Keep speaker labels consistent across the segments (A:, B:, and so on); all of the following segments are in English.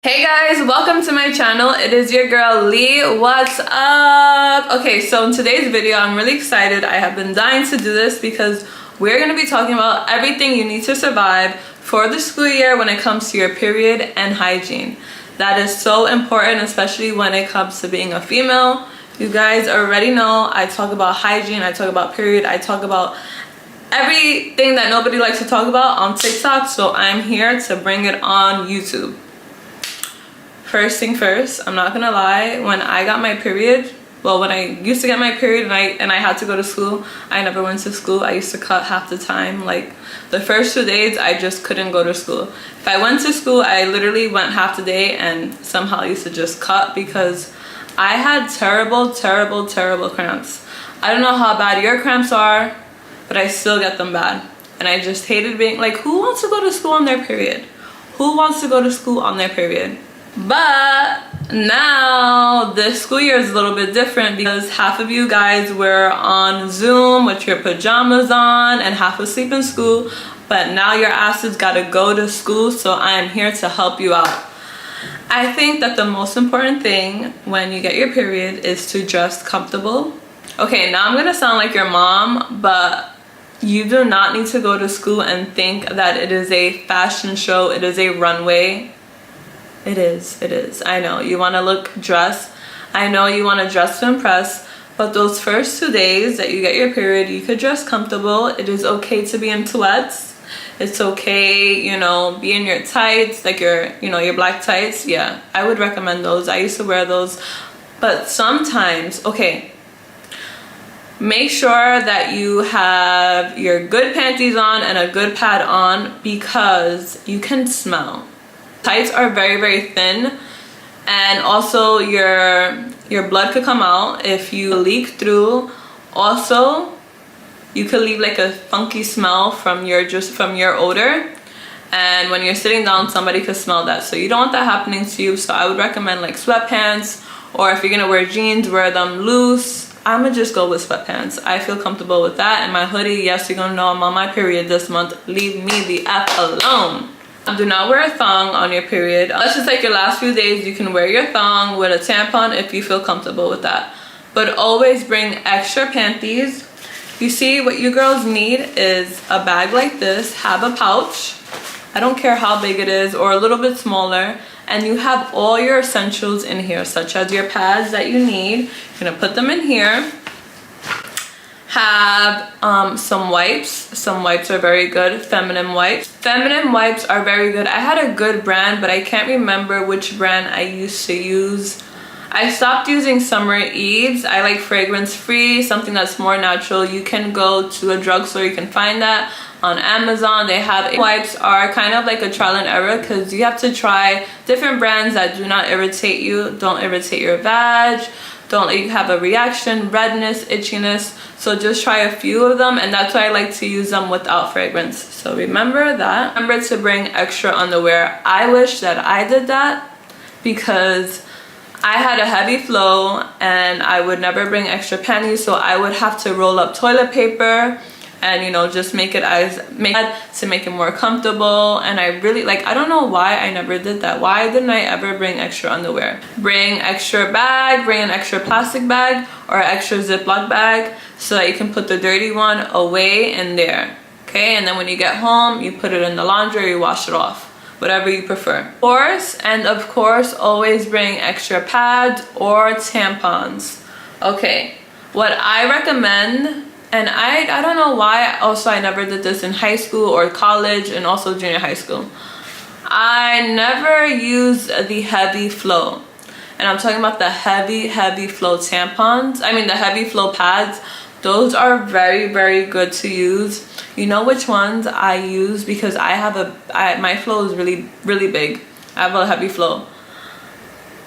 A: Hey guys, welcome to my channel. It is your girl Lee. What's up? Okay, so in today's video I'm really excited. I have been dying to do this because we're going to be talking about everything you need to survive for the school year when it comes to your period and hygiene. That is so important, especially when it comes to being a female. You guys already know I talk about hygiene, I talk about period, I talk about everything that nobody likes to talk about on TikTok, so I'm here to bring it on YouTube. First thing first, I'm not gonna lie, when I got my period, well, when I used to get my period and I had to go to school, I never went to school. I used to cut half the time. Like the first 2 days I just couldn't go to school. If I went to school, I literally went half the day and somehow I used to just cut because I had terrible cramps. I don't know how bad your cramps are, but I still get them bad. And I just hated being like, who wants to go to school on their period? Who wants to go to school on their period? But now this school year is a little bit different because half of you guys were on Zoom with your pajamas on and half asleep in school, but now your asses gotta go to school, so I am here to help you out. I think that the most important thing when you get your period is to dress comfortable. Okay, now I'm gonna sound like your mom, but you do not need to go to school and think that it is a fashion show, it is a runway. It is. I know you want to look dressed. I know you want to dress to impress, but those first 2 days that you get your period, you could dress comfortable. It is okay to be in sweats. It's okay, you know, be in your tights, like your black tights. Yeah, I would recommend those. I used to wear those, but sometimes, okay, make sure that you have your good panties on and a good pad on because you can smell. Tights are very thin, and also your blood could come out if you leak through. Also, you could leave like a funky smell from your odor, and when you're sitting down somebody could smell that, so you don't want that happening to you. So I would recommend like sweatpants, or if you're gonna wear jeans, wear them loose. I'm gonna just go with sweatpants. I feel comfortable with that. And my hoodie, yes, you're gonna know I'm on my period this month. Leave me the F alone. Do not wear a thong on your period. Let's just like your last few days, you can wear your thong with a tampon if you feel comfortable with that. But always bring extra panties. You see, what you girls need is a bag like this. Have a pouch. I don't care how big it is, or a little bit smaller. And you have all your essentials in here, such as your pads that you need. You're gonna put them in here. Have some wipes. Some wipes are very good. Feminine wipes are very good. I had a good brand, but I can't remember which brand I used to use. I stopped using Summer Eves. I like fragrance free, something that's more natural. You can go to a drugstore, you can find that on Amazon. They have wipes are kind of like a trial and error because you have to try different brands that do not irritate you, don't irritate your vag, don't let you have a reaction, redness, itchiness. So just try a few of them, and that's why I like to use them without fragrance. So remember that. Remember to bring extra underwear. I wish that I did that because I had a heavy flow and I would never bring extra panties, so I would have to roll up toilet paper and, you know, just make it more comfortable. And I really, like, I don't know why I never did that. Why didn't I ever bring extra underwear? Bring extra bag, bring an extra plastic bag or an extra Ziploc bag so that you can put the dirty one away in there, okay? And then when you get home, you put it in the laundry or you wash it off, whatever you prefer. Of course, always bring extra pads or tampons. Okay, what I recommend, and I don't know why also I never did this in high school or college and also junior high school. I never used the heavy flow. And I'm talking about the heavy flow tampons. I mean the heavy flow pads. Those are very good to use. You know which ones I use because my flow is really big. I have a heavy flow.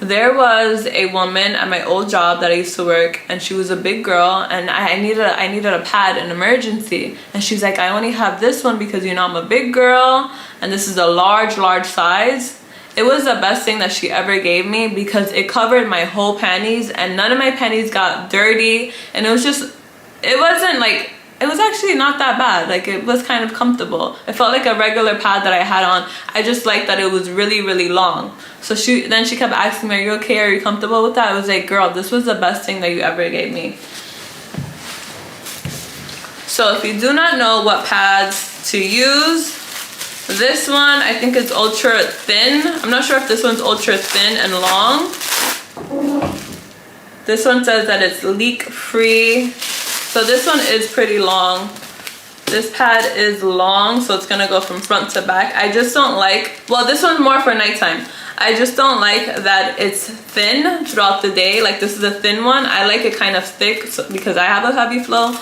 A: There was a woman at my old job that I used to work, and she was a big girl, and I needed a pad in emergency, and she's like, I only have this one because, you know, I'm a big girl and this is a large size. It was the best thing that she ever gave me because it covered my whole panties and none of my panties got dirty, and it wasn't like it was actually not that bad. Like, it was kind of comfortable. It felt like a regular pad that I had on. I just liked that it was really, really long. So then she kept asking me, are you okay? Are you comfortable with that? I was like, girl, this was the best thing that you ever gave me. So if you do not know what pads to use, this one, I think it's ultra thin. I'm not sure if this one's ultra thin and long. This one says that it's leak free. So this one is pretty long. This pad is long, so it's gonna go from front to back. I just don't like, well, this one's more for nighttime. I just don't like that it's thin throughout the day. Like, this is a thin one. I like it kind of thick because I have a heavy flow.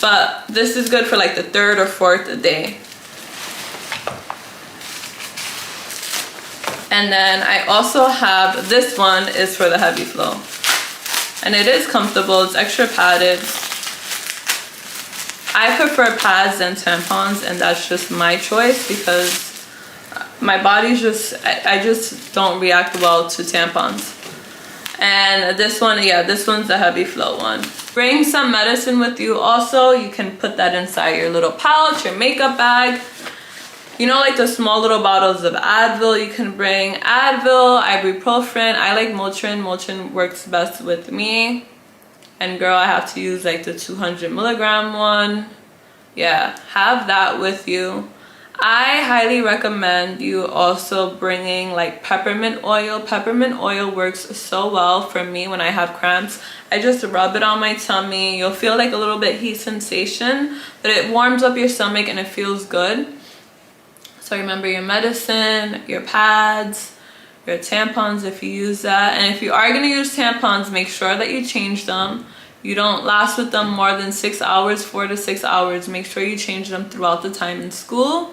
A: But this is good for like the 3rd or 4th day. And then I also have, this one is for the heavy flow. And it is comfortable, it's extra padded. I prefer pads than tampons, and that's just my choice because my body's just, I just don't react well to tampons. And this one, yeah, this one's the heavy flow one. Bring some medicine with you also. You can put that inside your little pouch, your makeup bag. You know, like the small little bottles of Advil, you can bring Advil, ibuprofen. I like Motrin. Motrin works best with me. And girl, I have to use like the 200 milligram one. Yeah, have that with you. I highly recommend you also bringing like peppermint oil. Peppermint oil works so well for me when I have cramps. I just rub it on my tummy. You'll feel like a little bit heat sensation, but it warms up your stomach and it feels good. So remember your medicine, your pads, your tampons if you use that. And if you are going to use tampons, make sure that you change them. You don't last with them more than 6 hours, 4 to 6 hours. Make sure you change them throughout the time in school.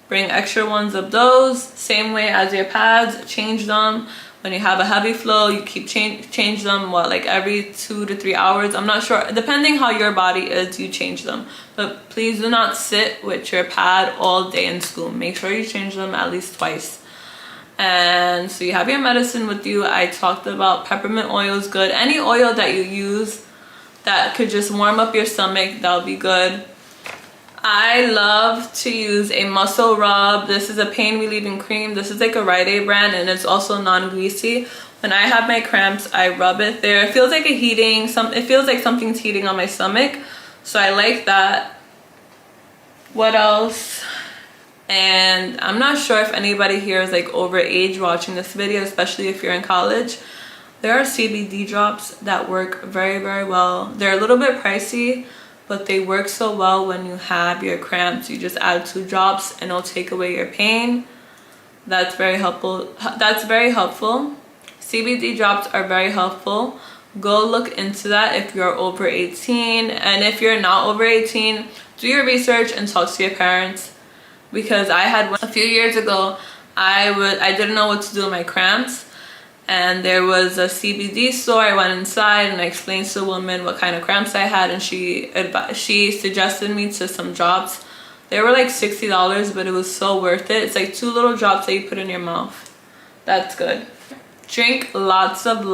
A: Bring extra ones of those. Same way as your pads, change them. When you have a heavy flow, you keep change them, what, like every 2 to 3 hours? I'm not sure. Depending how your body is, you change them. But please do not sit with your pad all day in school. Make sure you change them at least twice. And so you have your medicine with you. I talked about peppermint oil is good. Any oil that you use that could just warm up your stomach, that'll be good. I love to use a muscle rub. This is a pain relieving cream. This is like a Rite Aid brand, and it's also non-greasy. When I have my cramps, I rub it there. It feels like a heating, it feels like something's heating on my stomach. So I like that. What else? And I'm not sure if anybody here is like over age watching this video, especially if you're in college. There are CBD drops that work very, very well. They're a little bit pricey, but they work so well when you have your cramps. You just add 2 drops and it'll take away your pain. That's very helpful. That's very helpful. CBD drops are very helpful. Go look into that if you're over 18. And if you're not over 18, do your research and talk to your parents. Because I had one a few years ago, I didn't know what to do with my cramps. And there was a CBD store. I went inside and I explained to the woman what kind of cramps I had, and she suggested me to some drops. They were like $60, but it was so worth it. It's like 2 little drops that you put in your mouth. That's good. Drink lots of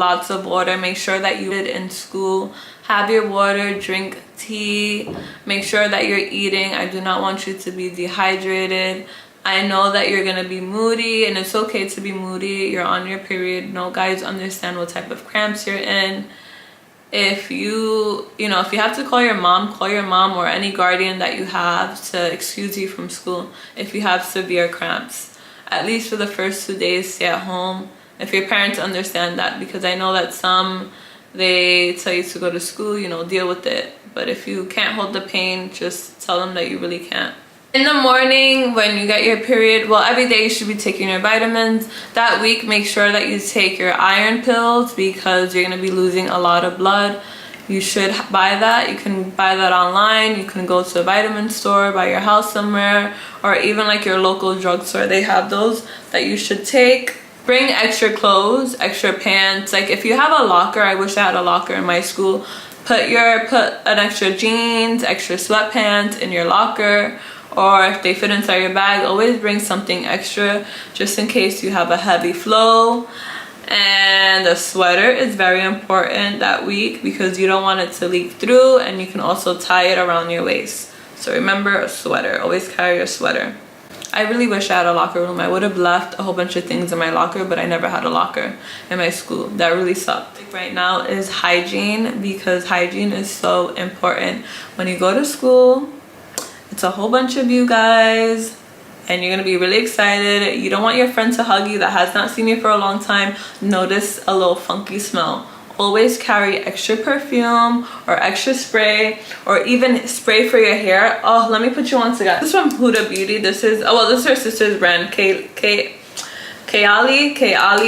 A: water. Make sure that you eat in school. Have your water, drink tea. Make sure that you're eating. I do not want you to be dehydrated. I know that you're gonna be moody, and it's okay to be moody. You're on your period. No guys understand what type of cramps you're in. If you have to call your mom or any guardian that you have to excuse you from school if you have severe cramps. At least for the first 2 days, stay at home. If your parents understand that, because I know that some, they tell you to go to school, deal with it. But if you can't hold the pain, just tell them that you really can't. In the morning, when you get your period, well, every day you should be taking your vitamins. That week, make sure that you take your iron pills because you're going to be losing a lot of blood. You should buy that. You can buy that online. You can go to a vitamin store by your house somewhere, or even like your local drugstore. They have those that you should take. Bring extra clothes, extra pants. Like if you have a locker, I wish I had a locker in my school. Put an extra jeans, extra sweatpants in your locker. Or if they fit inside your bag, always bring something extra just in case you have a heavy flow. And a sweater is very important that week because you don't want it to leak through, and you can also tie it around your waist. So remember, a sweater. Always carry a sweater. I really wish I had a locker room. I would have left a whole bunch of things in my locker, but I never had a locker in my school. That really sucked. Right now is hygiene, because hygiene is so important. When you go to school, it's a whole bunch of you guys, and you're gonna be really excited. You don't want your friend to hug you that has not seen you for a long time, notice a little funky smell. Always carry extra perfume or extra spray, or even spray for your hair. Oh, let me put you on to that. This is from Huda Beauty. This is, oh well, this is her sister's brand, Kayali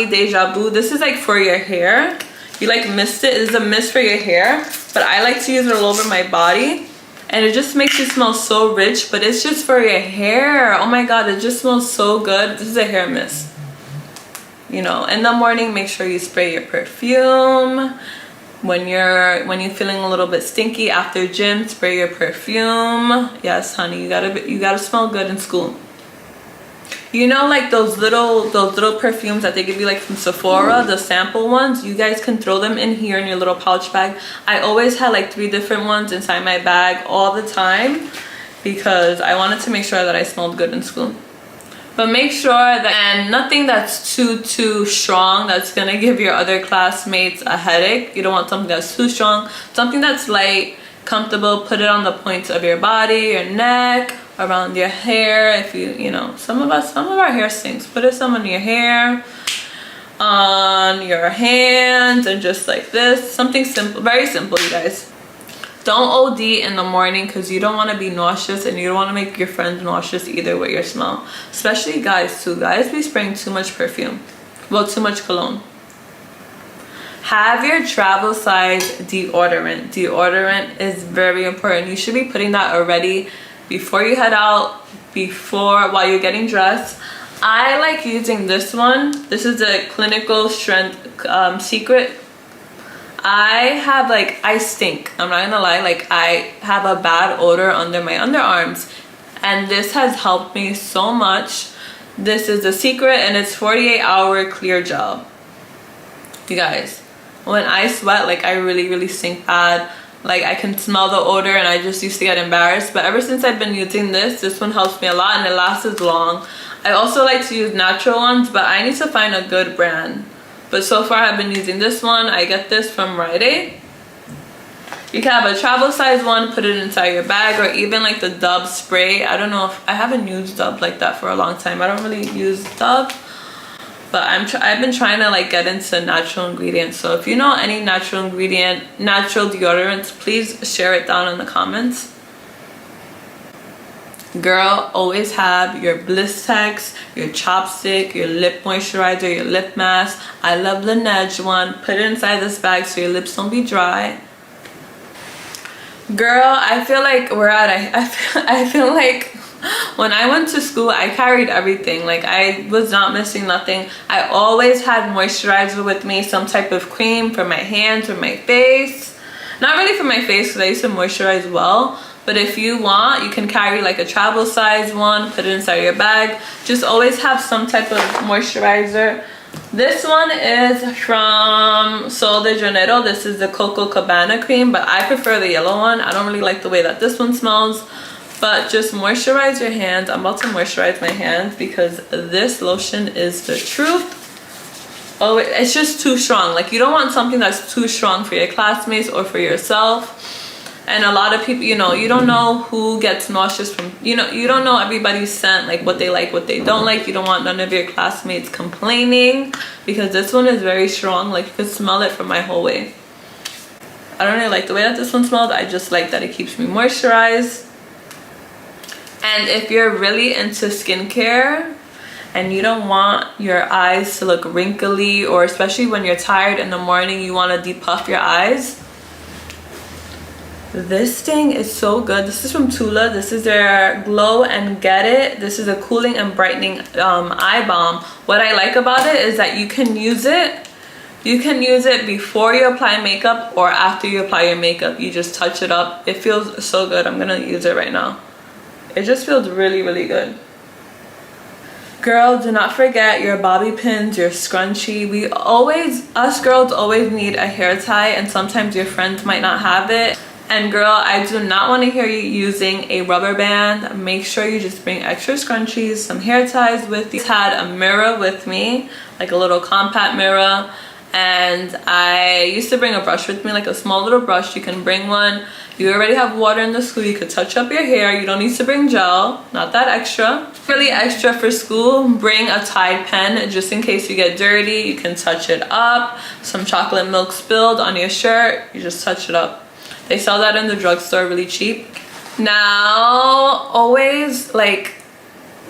A: Deja Vu. This is like for your hair. You like mist it. This is a mist for your hair, but I like to use it all over my body. And it just makes you smell so rich, but it's just for your hair. Oh my god, it just smells so good. This is a hair mist. You know, in the morning, make sure you spray your perfume. When you're feeling a little bit stinky after gym, spray your perfume. Yes, honey, you gotta smell good in school. You know, like those little perfumes that they give you like from Sephora, the sample ones, you guys can throw them in here in your little pouch bag. I always had like 3 different ones inside my bag all the time because I wanted to make sure that I smelled good in school. But make sure that, and nothing that's too strong that's gonna give your other classmates a headache. You don't want something that's too strong. Something that's light, comfortable. Put it on the points of your body, your neck, around your hair. If you know, some of our hair stinks. Put it some on your hair, on your hands, and just like this. Something simple, very simple, you guys. Don't OD in the morning because you don't want to be nauseous, and you don't want to make your friends nauseous either with your smell. Especially guys too. Guys be spraying too much perfume. Well, too much cologne. Have your travel size deodorant. Deodorant is very important. You should be putting that already before you head out, while you're getting dressed. I like using this one. This is the Clinical Strength Secret. I stink. I'm not gonna lie. Like, I have a bad odor under my underarms, and this has helped me so much. This is the Secret, and it's 48-hour clear gel. You guys, when I sweat, like, I really stink bad. Like, I can smell the odor, and I just used to get embarrassed. But ever since I've been using this one helps me a lot, and it lasts long. I also like to use natural ones, but I need to find a good brand. But so far I've been using this one. I get this from Rite Aid. You can have a travel size one, put it inside your bag, or even like the Dove spray. I don't know if I haven't used Dove like that for a long time. I don't really use Dove, but I've been trying to like get into natural ingredients. So if you know any natural deodorants, please share it down in the comments. Girl, always have your Blistex, your chopstick, your lip moisturizer, your lip mask. I love the Laneige one. Put it inside this bag so your lips don't be dry. Girl, I feel like I feel like when I went to school, I carried everything. Like, I was not missing nothing. I always had moisturizer with me, some type of cream for my hands or my face. Not really for my face because I used to moisturize well. But if you want, you can carry like a travel size one, put it inside your bag. Just always have some type of moisturizer. This one is from Sol de Janeiro. This is the Coco Cabana cream, but I prefer the yellow one. I don't really like the way that this one smells. But just moisturize your hands. I'm about to moisturize my hands because this lotion is the truth. Oh, it's just too strong. Like, you don't want something that's too strong for your classmates or for yourself. And a lot of people, you know, you don't know who gets nauseous from, you don't know everybody's scent, like what they like, what they don't like. You don't want none of your classmates complaining because this one is very strong. Like, you can smell it from my whole way. I don't really like the way that this one smells. I just like that it keeps me moisturized. And if you're really into skincare and you don't want your eyes to look wrinkly, or especially when you're tired in the morning, you want to depuff your eyes, this thing is so good. This is from Tula. This is their Glow and Get It. This is a cooling and brightening eye balm. What I like about it is that you can use it before you apply makeup or after you apply your makeup. You just touch it up. It feels so good. I'm gonna use it right now. It just feels really good. Girl, do not forget your bobby pins, your scrunchie. Us girls always need a hair tie, and sometimes your friends might not have it. And girl, I do not want to hear you using a rubber band. Make sure you just bring extra scrunchies, some hair ties with you. I had a mirror with me, like a little compact mirror. And I used to bring a brush with me, like a small little brush. You can bring one. You already have water in the school. You could touch up your hair. You don't need to bring gel. Not that extra. Really extra for school. Bring a Tide pen just in case you get dirty. You can touch it up. Some chocolate milk spilled on your shirt. You just touch it up. They sell that in the drugstore really cheap. Now, always, like,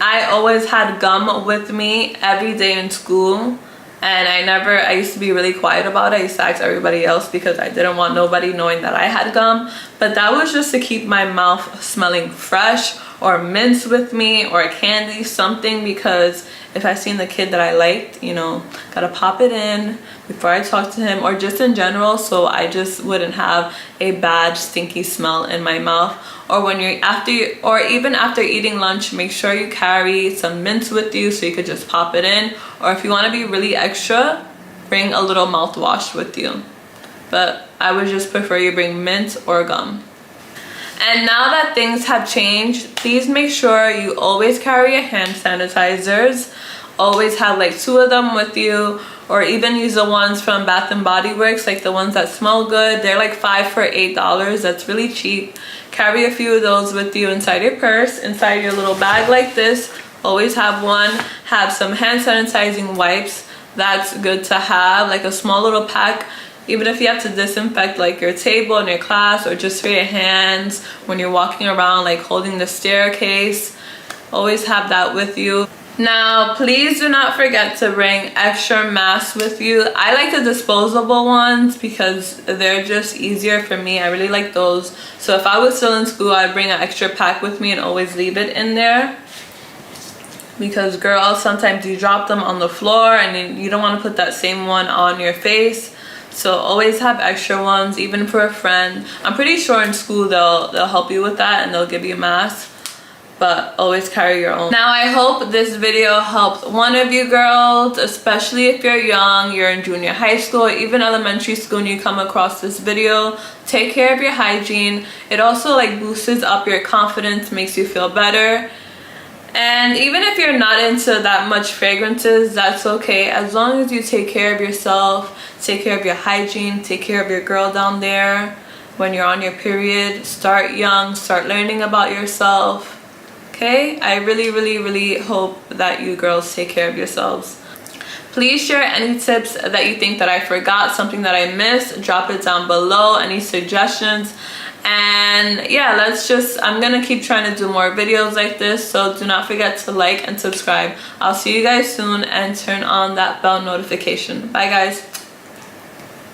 A: I always had gum with me every day in school. And I used to be really quiet about it. I used to ask everybody else because I didn't want nobody knowing that I had gum. But that was just to keep my mouth smelling fresh, or mints with me, or candy, something, because if I seen the kid that I liked, you know, gotta pop it in before I talk to him, or just in general, so I just wouldn't have a bad stinky smell in my mouth. Or when you're even after eating lunch, make sure you carry some mints with you so you could just pop it in. Or if you want to be really extra, bring a little mouthwash with you. But I would just prefer you bring mint or gum. And now that things have changed, please make sure you always carry your hand sanitizers. Always have like 2 of them with you, or even use the ones from Bath and Body Works, like the ones that smell good. They're like 5 for $8. That's really cheap. Carry a few of those with you inside your purse, inside your little bag like this. Always have one. Have some hand sanitizing wipes. That's good to have, like a small little pack. Even if you have to disinfect like your table in your class, or just for your hands when you're walking around, like holding the staircase. Always have that with you. Now, please do not forget to bring extra masks with you. I like the disposable ones because they're just easier for me. I really like those. So if I was still in school, I'd bring an extra pack with me and always leave it in there. Because girls, sometimes you drop them on the floor and you don't want to put that same one on your face. So always have extra ones, even for a friend. I'm pretty sure in school they'll help you with that and they'll give you a mask. But always carry your own. Now, I hope this video helped one of you girls, especially if you're young, you're in junior high school, or even elementary school, and you come across this video. Take care of your hygiene. It also like boosts up your confidence, makes you feel better. And even if you're not into that much fragrances, that's okay. As long as you take care of yourself, take care of your hygiene, take care of your girl down there. When you're on your period, start young, start learning about yourself. Okay, I really hope that you girls take care of yourselves. Please share any tips that you think that I forgot, something that I missed. Drop it down below, any suggestions. And yeah, I'm gonna keep trying to do more videos like this, so do not forget to like and subscribe. I'll see you guys soon, and turn on that bell notification. Bye guys.